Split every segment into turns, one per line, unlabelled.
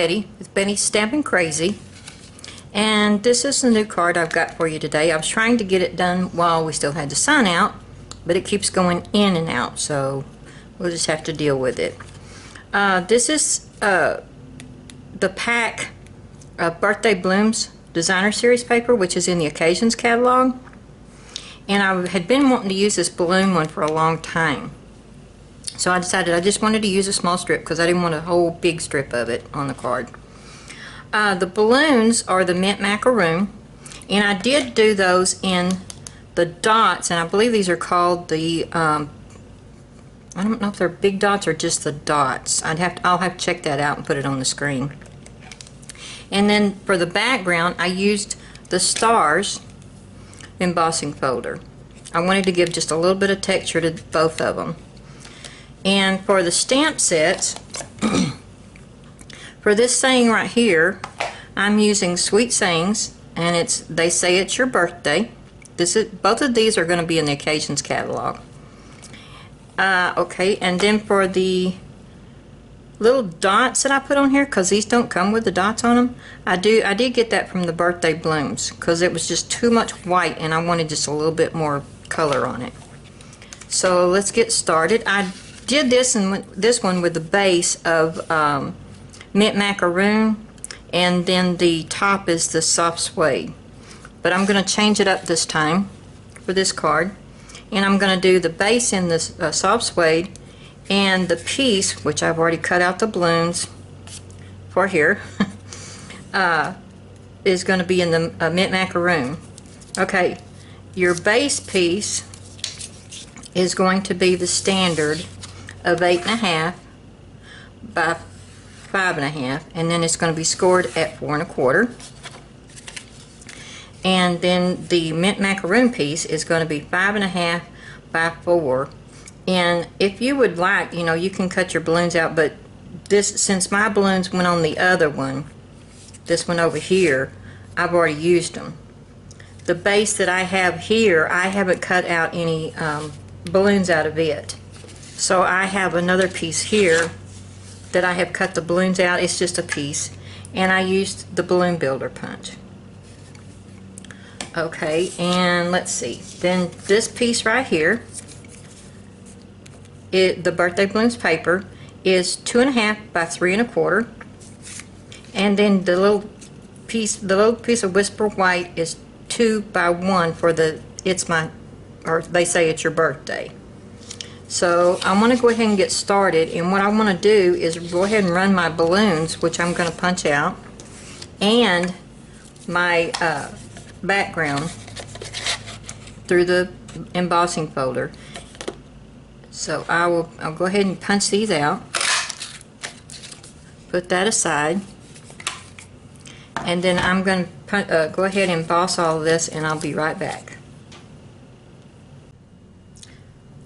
Betty with Betty Stampin' Crazy, and this is the new card I've got for you today. I was trying to get it done while we still had the sun out, but it keeps going in and out, so we'll just have to deal with it. This is the pack of Birthday Blooms Designer Series paper, which is in the Occasions catalog, and I had been wanting to use this balloon one for a long time. So I decided I just wanted to use a small strip because I didn't want a whole big strip of it on the card. The balloons are the mint macaroon, and I did do those in the dots, and I believe these are called the I don't know if they're big dots or just the dots. I'll have to check that out and put it on the screen. And then for the background, I used the stars embossing folder. I wanted to give just a little bit of texture to both of them. And for the stamp sets, for this saying right here, I'm using Sweet Sayings, and they say it's your birthday. Both of these are going to be in the Occasions catalog. Okay, and then for the little dots that I put on here, because these don't come with the dots on them, I did get that from the Birthday Blooms because it was just too much white and I wanted just a little bit more color on it. So let's get started. I did this one with the base of mint macaroon, and then the top is the soft suede. But I'm going to change it up this time for this card, and I'm going to do the base in the soft suede, and the piece, which I've already cut out the balloons for here, is going to be in the mint macaroon. Okay, your base piece is going to be the standard of 8.5 by 5.5, and then it's going to be scored at 4 1/4. And then the mint macaroon piece is going to be 5.5 by 4. And if you would like, you can cut your balloons out, but since my balloons went on the other one, this one over here, I've already used them. The base that I have here, I haven't cut out any balloons out of it. So I have another piece here that I have cut the balloons out. It's just a piece, and I used the balloon builder punch. Okay, and let's see, then this piece right here, the Birthday Blooms paper, is 2.5 by 3 1/4, and then the little piece of Whisper White is 2 by 1 for the or they say it's your birthday. So I want to go ahead and get started, and what I want to do is go ahead and run my balloons, which I'm going to punch out, and my background through the embossing folder. So I'll go ahead and punch these out, put that aside, and then I'm going to go ahead and emboss all of this, and I'll be right back.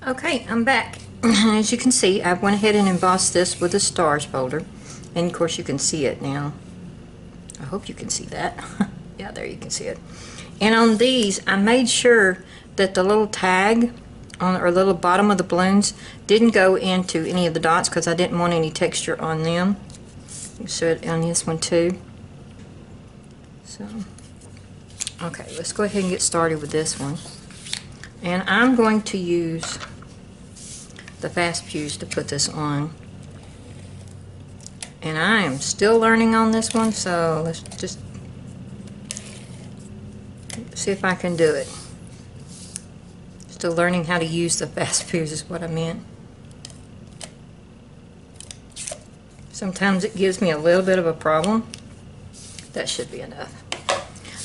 Okay, I'm back. As you can see, I went ahead and embossed this with the stars folder, and of course you can see it now. I hope you can see that. Yeah, there you can see it. And on these, I made sure that the little tag or little bottom of the balloons didn't go into any of the dots because I didn't want any texture on them. You see it on this one too. So, okay, let's go ahead and get started with this one. And I'm going to use the Fast Fuse to put this on. And I am still learning on this one, so let's just see if I can do it. Still learning how to use the Fast Fuse is what I meant. Sometimes it gives me a little bit of a problem. That should be enough.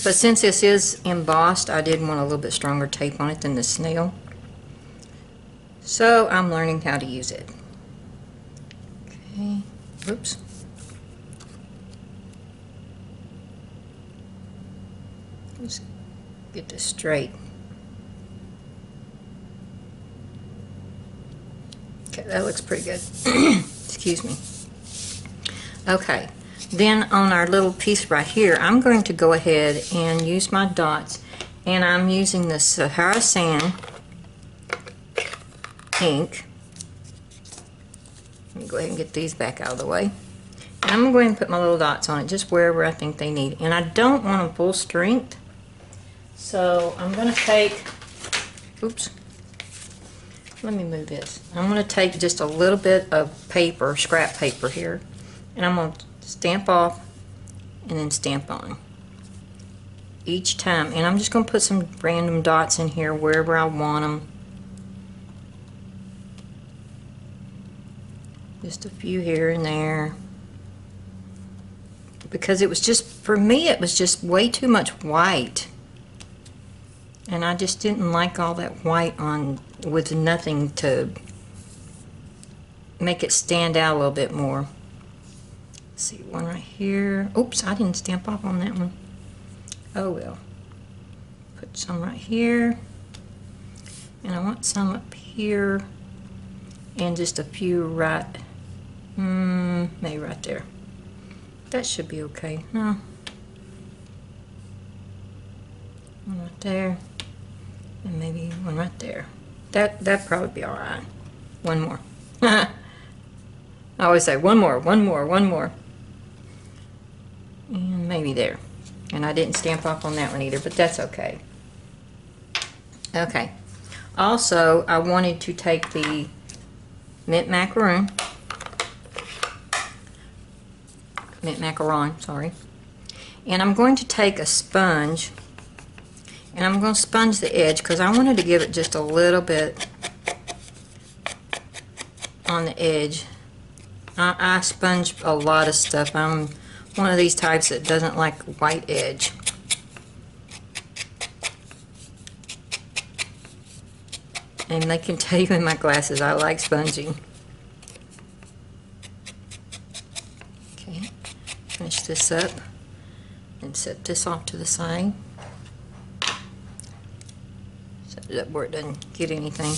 But since this is embossed, I did want a little bit stronger tape on it than the snail. So I'm learning how to use it. Okay, oops. Let's get this straight. Okay, that looks pretty good. Excuse me. Okay, then on our little piece right here, I'm going to go ahead and use my dots, and I'm using the Sahara Sand ink. Let me go ahead and get these back out of the way. And I'm going to go ahead and put my little dots on it, just wherever I think they need. And I don't want them full strength. So I'm going to take, oops, let me move this. I'm going to take just a little bit of paper, scrap paper here, and I'm going to stamp off and then stamp on each time. And I'm just going to put some random dots in here wherever I want them. Just a few here and there. Because it was just, for me, it was just way too much white. And I just didn't like all that white on with nothing to make it stand out a little bit more. Let's see, one right here. Oops, I didn't stamp off on that one. Oh well. Put some right here. And I want some up here. And just a few right, maybe right there. That should be okay. No. One right there. And maybe one right there. That'd probably be alright. One more. I always say one more, one more, one more. And maybe there. And I didn't stamp off on that one either, but that's okay. Okay. Also, I wanted to take the mint macaron, sorry. And I'm going to take a sponge, and I'm going to sponge the edge because I wanted to give it just a little bit on the edge. I sponge a lot of stuff. I'm one of these types that doesn't like white edge. And they can tell you in my classes I like sponging. Okay, finish this up and set this off to the side. Set it up where it doesn't get anything.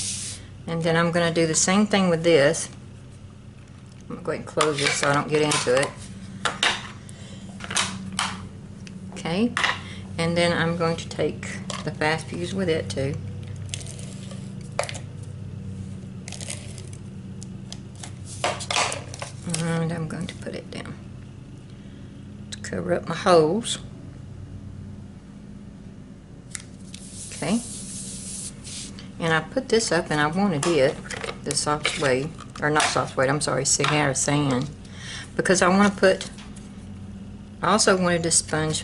And then I'm going to do the same thing with this. I'm going to go ahead and close this so I don't get into it. Okay, and then I'm going to take the fast fuse with it too. And I'm going to put it down to cover up my holes. Okay, and I put this up, and I wanted it the soft suede, or not soft suede, I'm sorry, Sahara sand, because I want to put, I also wanted to sponge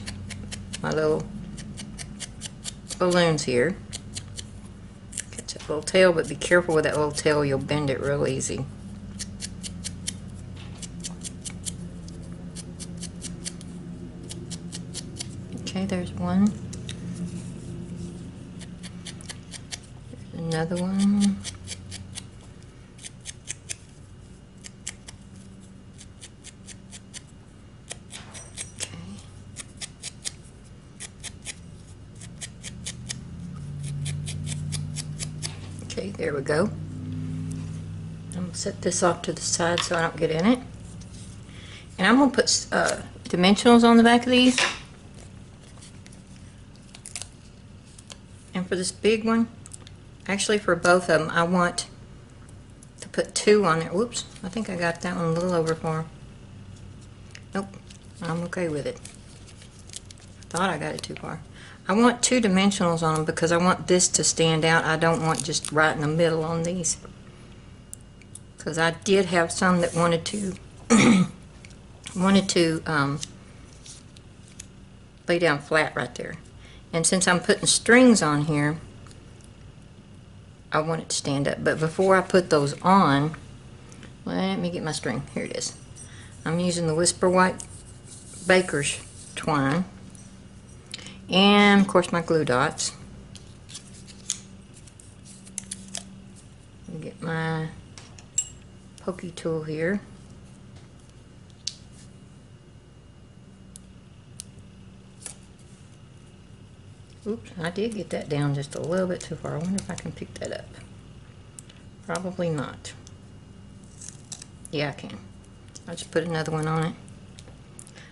my little balloons here. Catch that little tail, but be careful with that little tail, you'll bend it real easy. Okay, there's one. There's another one. Okay, there we go. I'm going to set this off to the side so I don't get in it. And I'm going to put dimensionals on the back of these. And for this big one, actually for both of them, I want to put 2 on there. Whoops, I think I got that one a little over far. Nope, I'm okay with it. Thought I got it too far. I want 2 dimensionals on them because I want this to stand out. I don't want just right in the middle on these. Because I did have some that wanted to lay down flat right there. And since I'm putting strings on here, I want it to stand up. But before I put those on, let me get my string. Here it is. I'm using the Whisper White Baker's twine. And, of course, my glue dots. Get my pokey tool here. Oops, I did get that down just a little bit too far. I wonder if I can pick that up. Probably not. Yeah, I can. I'll just put another one on it.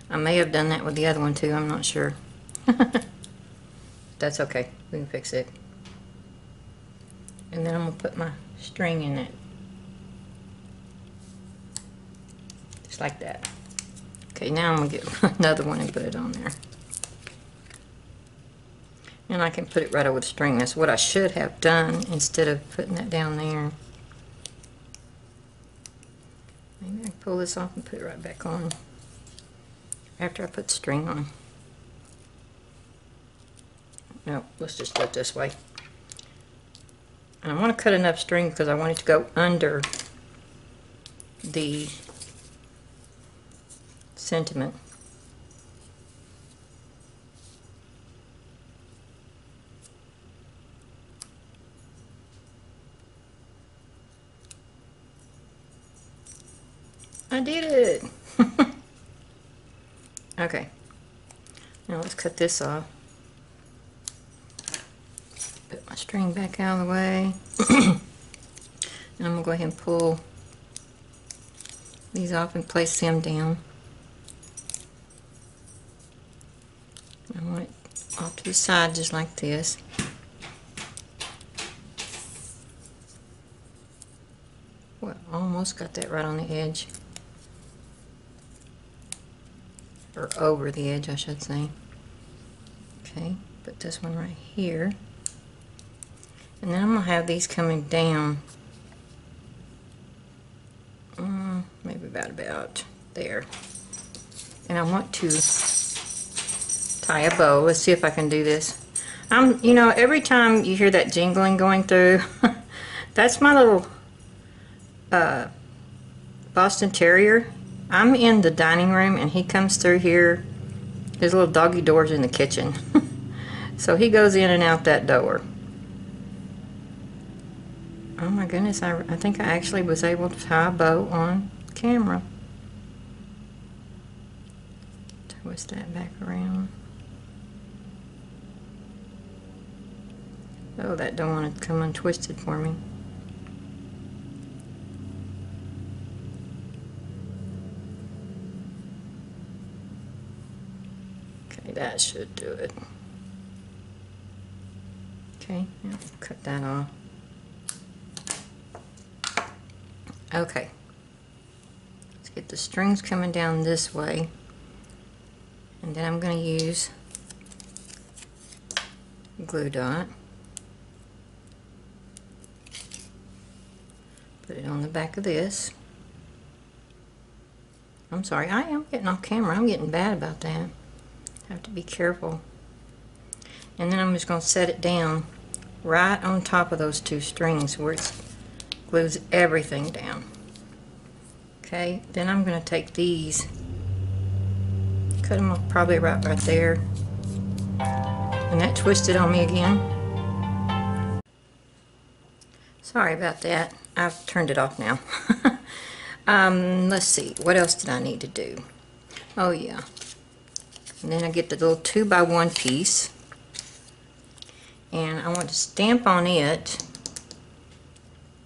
I may have done that with the other one too, I'm not sure. That's okay, we can fix it. And then I'm going to put my string in it. Just like that. Okay, now I'm going to get another one and put it on there. And I can put it right over the string. That's what I should have done instead of putting that down there. Maybe I can pull this off and put it right back on after I put the string on. No, let's just do it this way. And I want to cut enough string because I want it to go under the sentiment. I did it! Okay. Now let's cut this off. Put my string back out of the way. And I'm going to go ahead and pull these off and place them down. I want it off to the side just like this. Well, almost got that right on the edge. Or over the edge, I should say. Okay, put this one right here. And then I'm going to have these coming down. Maybe about there. And I want to tie a bow. Let's see if I can do this. You know, every time you hear that jingling going through, that's my little Boston Terrier. I'm in the dining room and he comes through here. His little doggy door's in the kitchen. So he goes in and out that door. Oh my goodness, I think I actually was able to tie a bow on camera. Twist that back around. Oh, that don't want to come untwisted for me. Okay, that should do it. Okay, now cut that off. Okay, let's get the strings coming down this way, and then I'm going to use glue dot. Put it on the back of this. I'm sorry, I am getting off camera. I'm getting bad about that. Have to be careful. And then I'm just going to set it down right on top of those two strings where it glues everything down. Okay, then I'm going to take these, cut them off probably right there. And that twisted on me again. Sorry about that. I've turned it off now. Let's see, what else did I need to do? Oh yeah. And then I get the little 2x1 piece. And I want to stamp on it.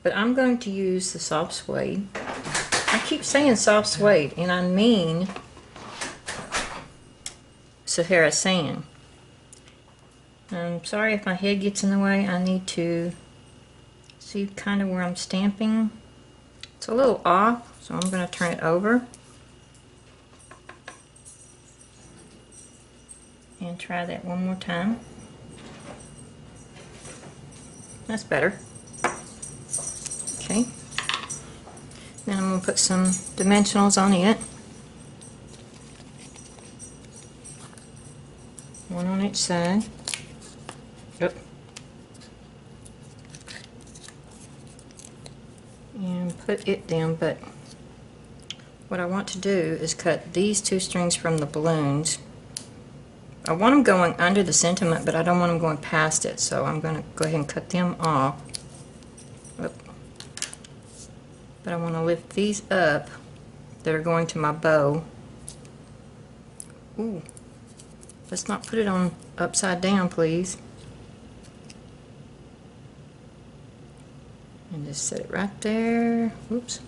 But I'm going to use the soft suede. I keep saying soft suede, and I mean Sahara sand. I'm sorry if my head gets in the way. I need to see kind of where I'm stamping. It's a little off, so I'm going to turn it over. And try that one more time. That's better. Okay. Then I'm going to put some dimensionals on it. One on each side. Yep. And put it down, but what I want to do is cut these two strings from the balloons. I want them going under the sentiment, but I don't want them going past it, so I'm going to go ahead and cut them off. Oop. But I want to lift these up that are going to my bow. Ooh, let's not put it on upside down, please. And just set it right there. Oops.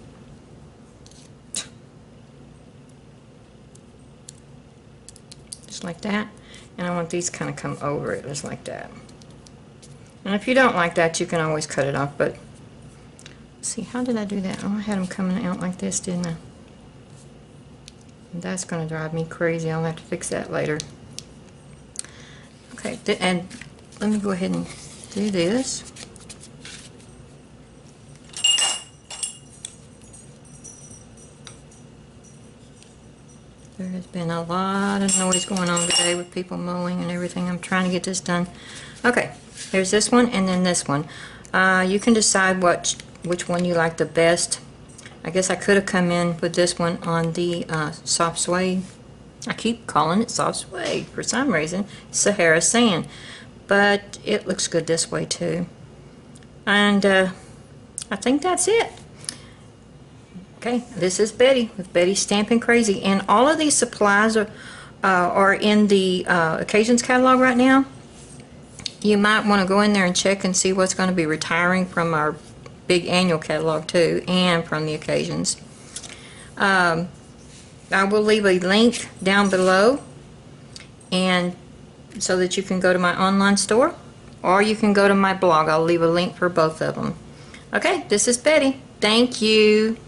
Just like that. And I want these kind of come over it, just like that. And if you don't like that, you can always cut it off, but see, how did I do that? Oh, I had them coming out like this, didn't I? That's going to drive me crazy. I'll have to fix that later. Okay, and let me go ahead and do this. There has been a lot of noise going on today with people mowing and everything. I'm trying to get this done. Okay, there's this one and then this one. You can decide which one you like the best. I guess I could have come in with this one on the soft suede. I keep calling it soft suede for some reason. Sahara sand. But it looks good this way too. And I think that's it. Okay, this is Betty with Betty Stampin' Crazy, and all of these supplies are in the Occasions catalog right now. You might want to go in there and check and see what's going to be retiring from our big annual catalog too, and from the Occasions. I will leave a link down below, and so that you can go to my online store, or you can go to my blog. I'll leave a link for both of them. Okay, this is Betty. Thank you.